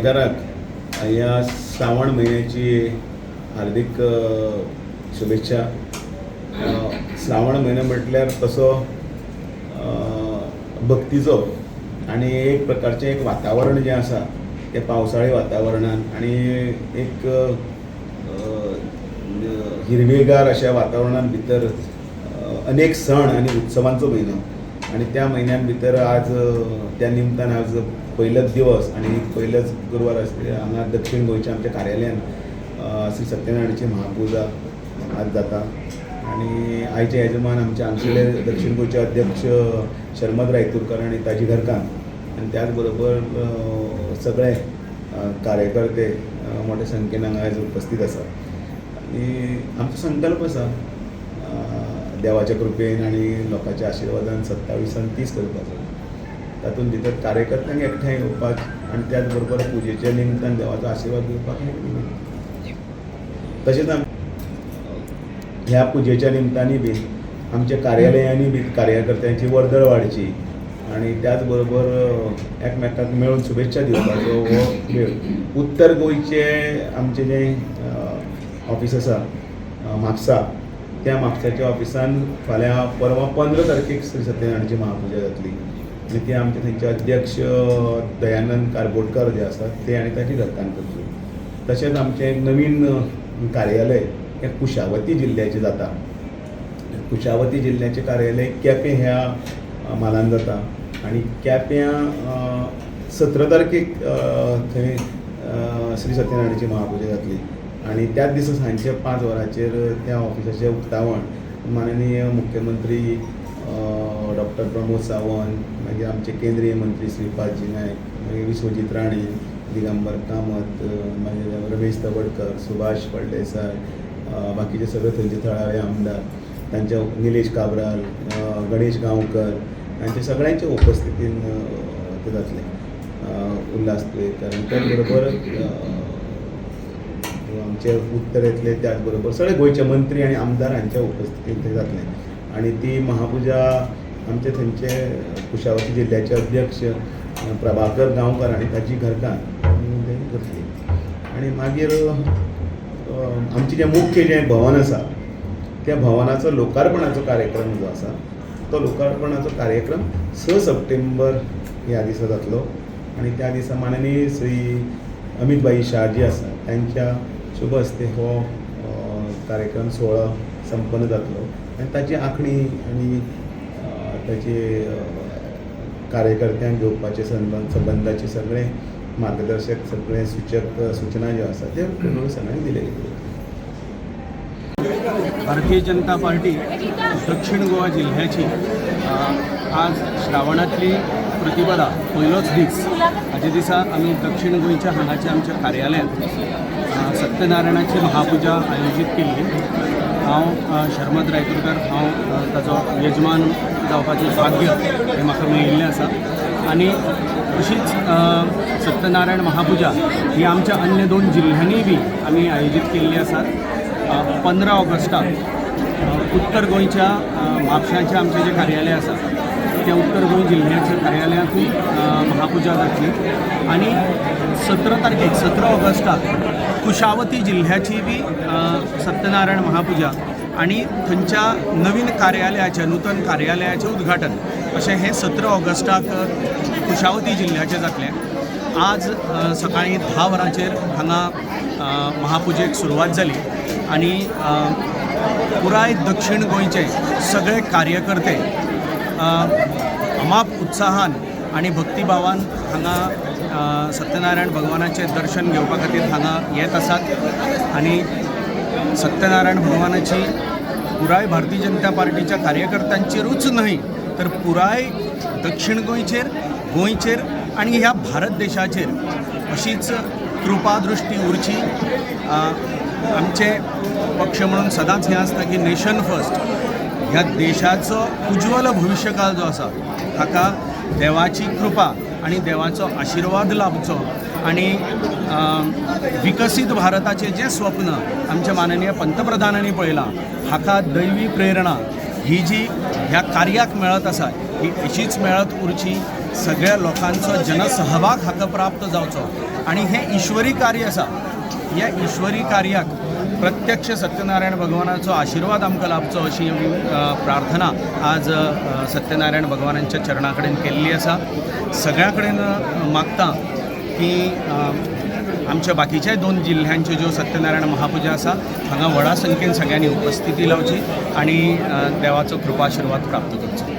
गोंयकारांक ह्या श्रावण म्हयन्याची हार्दिक शुभेच्छा. श्रावण म्हयनो म्हटल्यार तसो भक्तीचो आनी एक प्रकारचें एक वातावरण जें आसा तें पावसाळी वातावरणान आनी एक हिरवेगार अशा वातावरणान भितर अनेक सण आनी उत्सवांचो म्हयनो आनी त्या म्हयन्यान भितर आज त्या निमतान आज पयलोच दिवस आनी पयलेच गुरुवार हांगा दक्षिण गोंयच्या आमच्या कार्यालयान श्री सत्यनारायणाची महापुजा आज जाता. आनी आयचे येजमान आमचे हांगसरले दक्षिण गोंयचे अध्यक्ष शर्मद रायतुरकर आनी ताजी घरकान्न आनी त्याच बरोबर सगळे कार्यकर्ते मोठ्या संख्येन हांगा आयज उपस्थित आसा. आनी आमचो संकल्प आसा देवाच्या कृपेन आनी लोकांच्या आशिर्वादान 27 आनी 30 करपाचो. तातूंत भितर कार्यकर्त्यांक एकठांय येवपाक आनी त्याच बरोबर पुजेच्या निमतान देवाचो आशिर्वाद घेवपाक तशेंच ह्या पुजेच्या निमतानी बी आमच्या कार्यालयांनी बी कार्यकर्त्यांची वर्दळ वाडची आनी त्याच बरोबर एकमेकांक मेळून शुभेच्छा दिवपाचो हो वेळ. उत्तर गोंयचे आमचे जे ऑफिस आसा म्हापसा, त्या म्हापसाच्या ऑफिसान फाल्यां परवां 15 तारखेक श्री सत्यनारायणाची महापुजा जातली आनी ते आमचे थंयचे अध्यक्ष दयानंद कारबोटकर जे आसात ते आनी ताची घरकान्न करतली. तशेंच आमचें एक नवीन कार्यालय हें कुशावती जिल्ल्याचें जाता. कुशावती जिल्ल्याचें कार्यालय केपें ह्या म्हालान जाता आनी केप्यां 17 तारखेक थंय श्री सत्यनारायणाची महापुजा जातली आनी त्याच दिसा सांजचे 5 वरांचेर त्या ऑफिसाचें उक्तावण माननीय मुख्यमंत्री डॉक्टर प्रमोद सावंत, मागीर आमचे केंद्रीय मंत्री श्रीपादजी नायक, मागीर विश्वजीत राणे, दिगंबर कामत, मागीर रमेश तवडकर, सुभाष फळदेसाय, बाकीचे सगळे थंयचे थळावे आमदार, तांच्या निलेश काब्राल, गणेश गांवकर हांचे सगळ्यांच्या उपस्थितीन ते जातले उल्हास तुयेकर. त्याच बरोबर आमचे उत्तरेंतले त्याच बरोबर सगळे गोंयचे मंत्री आनी आमदार हांच्या उपस्थितीन ते जातले आनी ती महापुजा आमचे थंयचे कुशावती जिल्ल्याचे अध्यक्ष प्रभाकर गांवकर आनी ताची घरकान्न करतली. आनी मागीर आमचें जें मुख्य जें भवन आसा त्या भवनाचो लोकार्पणाचो कार्यक्रम जो आसा तो लोकार्पणाचो कार्यक्रम 6 सप्टेंबर ह्या दिसा जातलो आनी त्या दिसा माननीय श्री अमितभाई शाह जी आसा तांच्या शुभ हस्ते हो कार्यक्रम सोहळो संपन्न जातलो आनी ताची आंखणी आनी ताचे कार्यकर्त्यांक घेवपाचे संबंधाचे सगळे मार्गदर्शक सगळे सूचना ज्यो आसा त्यो सगळ्यांक दिले गेले. भारतीय जनता पार्टी दक्षिण गोवा जिल्ह्याची आज श्रावणातली प्रतिपदा पयलोच दीस हाचे दिसा आमी दक्षिण गोंयच्या हांगाच्या आमच्या कार्यालयात सत्यनारायणाची महापुजा आयोजीत केल्ली. हांव शर्मद रायतुरकर हांव ताचो यजमान जावपाचें भाग्य हें म्हाका मेळिल्लें आसा आनी अशीच सत्यनारायण महापुजा ही आमच्या अन्य 2 जिल्ह्यांनी बी आमी आयोजीत केल्ली आसा. 15 ऑगस्टाक उत्तर गोंयच्या म्हापशांचें आमचें जें कार्यालय आसा त्या उत्तर गोंय जिल्ह्याच्या कार्यालयांतूय महापुजा जातली आनी 17 तारखेक 17 ऑगस्टाक कुशावती जिल्ह्याची बी सत्यनारायण महापुजा आनी थंयच्या नवीन कार्यालयाचें नूतन कार्यालयाचें उद्घाटन अशें हें 17 ऑगस्टाक कुशावती जिल्ह्याचें जातलें. आज सकाळीं 10 वरांचेर हांगा महापुजेक सुरवात जाली आनी पुराय दक्षिण गोंयचे सगळे कार्यकर्ते अमाप उत्साहान आनी भक्तिभावान हांगा सत्यनारायण भगवानाचें दर्शन घेवपा खातीर हांगा येत आसात आनी सत्यनारायण भगवानाची पुराय भारतीय जनता पार्टीच्या कार्यकर्त्यांचेरूच न्हय तर पुराय दक्षिण गोंयचेर आनी ह्या भारत देशाचेर अशीच कृपा दृश्टी उरची. आमचे पक्ष म्हणून सदांच हें आसता की नेशन फर्स्ट. ह्या देशाचो उज्वल भविष्यकाळ जो आसा हाका देवाची कृपा आनी देवाचो आशिर्वाद लाभचो आनी विकसीत भारताचें जें स्वप्न आमच्या माननीय पंतप्रधानांनी पळयलां हाका दैवी प्रेरणा ही जी ह्या कार्याक मेळत आसा ही अशीच मेळत उरची, सगळ्या लोकांचो जनसहभाग हाका प्राप्त जावचो आणि हे ईश्वरी कार्य आसा. ह्या ईश्वरी कार्याक प्रत्यक्ष सत्यनारायण भगवानाचो आशीर्वाद आमकां लाभचो अशी प्रार्थना आज सत्यनारायण भगवानांच्या चरणा कडेन केल्ली आसा. सगळ्या कडेन मागता की आमच्या बाकीच्याय 2 जिल्ह्यांच्यो ज्यो सत्यनारायण महापुजा आसा हांगा व्हडा संख्येन सगळ्यांनी उपस्थिती लावची आणि देवाचो कृपाशीर्वाद प्राप्त करचो.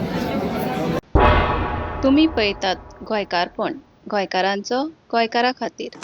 तुम्ही पळयतात गोंयकारपण, गोंयकारांचो गोंयकारा खातीर.